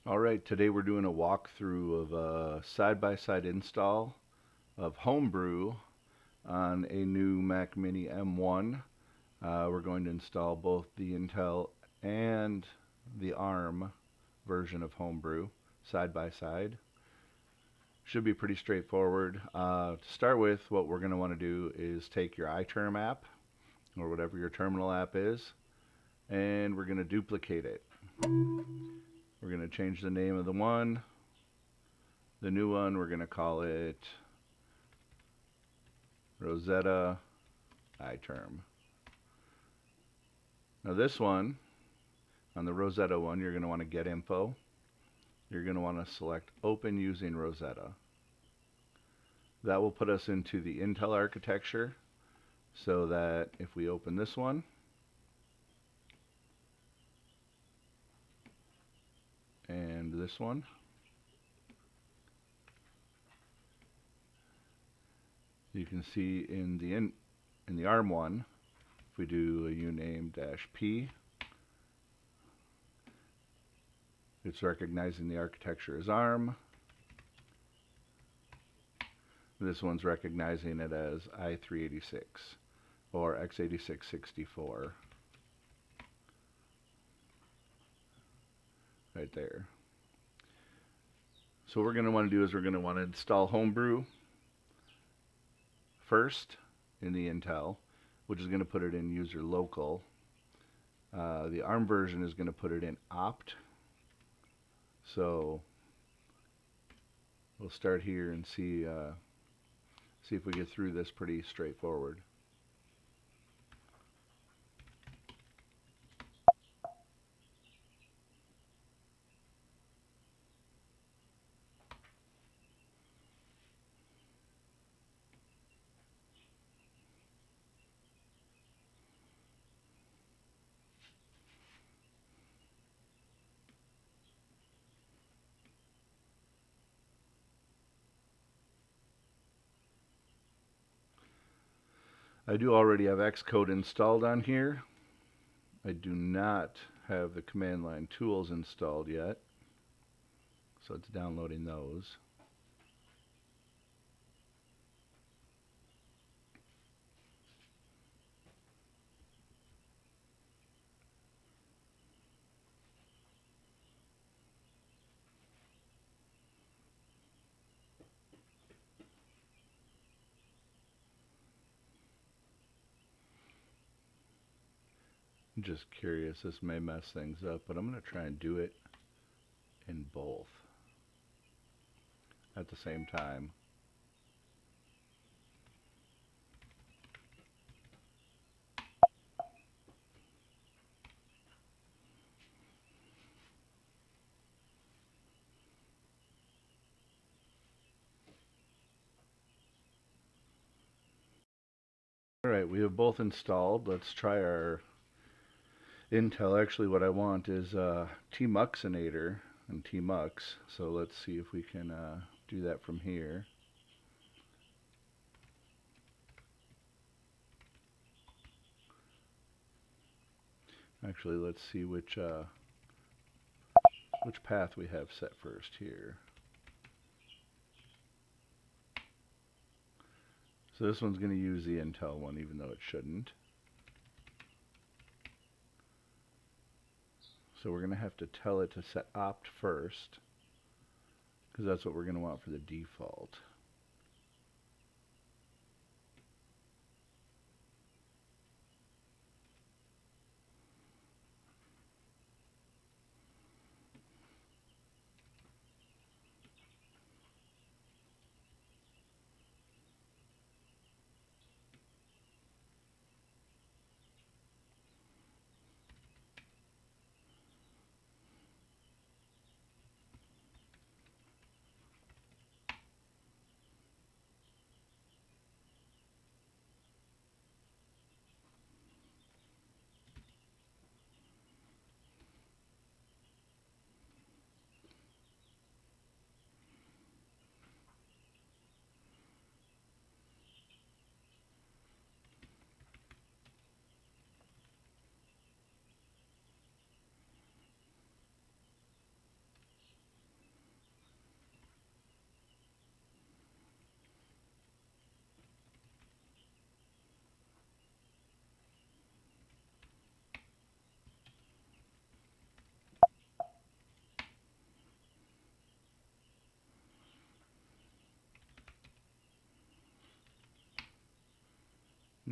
Alright, today we're doing a walkthrough of a side-by-side install of Homebrew on a new Mac Mini M1. We're going to install both the Intel and the ARM version of Homebrew side by side. Should be pretty straightforward. To start with, what we're going to want to do is take your iTerm app, or whatever your terminal app is, and we're going to duplicate it. We're going to change the name of the one. The new one, we're going to call it Rosetta iTerm. Now this one, on the Rosetta one, you're going to want to get info. You're going to want to select open using Rosetta. That will put us into the Intel architecture, so that if we open this one, and this one, you can see in the ARM one, if we do a uname-p, it's recognizing the architecture as ARM. This one's recognizing it as i386 or x86-64. Right there. So what we're going to want to do is we're going to want to install Homebrew first in the Intel, which is going to put it in user local. The ARM version is going to put it in opt. So we'll start here and see if we get through this pretty straightforward. I do already have Xcode installed on here. I do not have the command line tools installed yet, so it's downloading those. I'm just curious, this may mess things up, but I'm going to try and do it in both at the same time. Alright, we have both installed. Let's try our Intel. Actually, what I want is tmuxinator and tmux. So let's see if we can do that from here. Actually, let's see which path we have set first here. So this one's going to use the Intel one, even though it shouldn't. So we're going to have to tell it to set opt first, because that's what we're going to want for the default.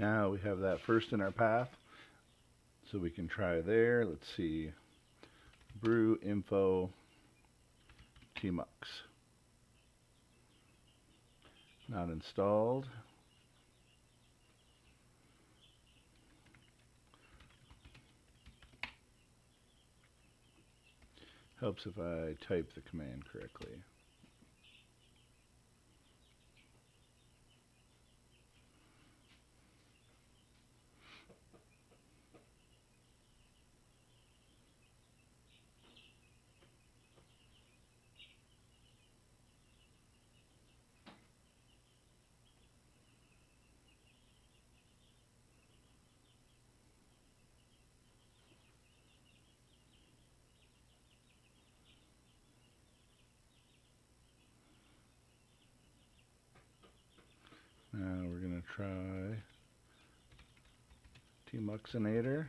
Now we have that first in our path, so we can try there. Let's see, brew info tmux. Not installed. Helps if I type the command correctly. Now we're going to try tmuxinator.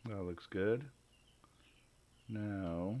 That looks good. Now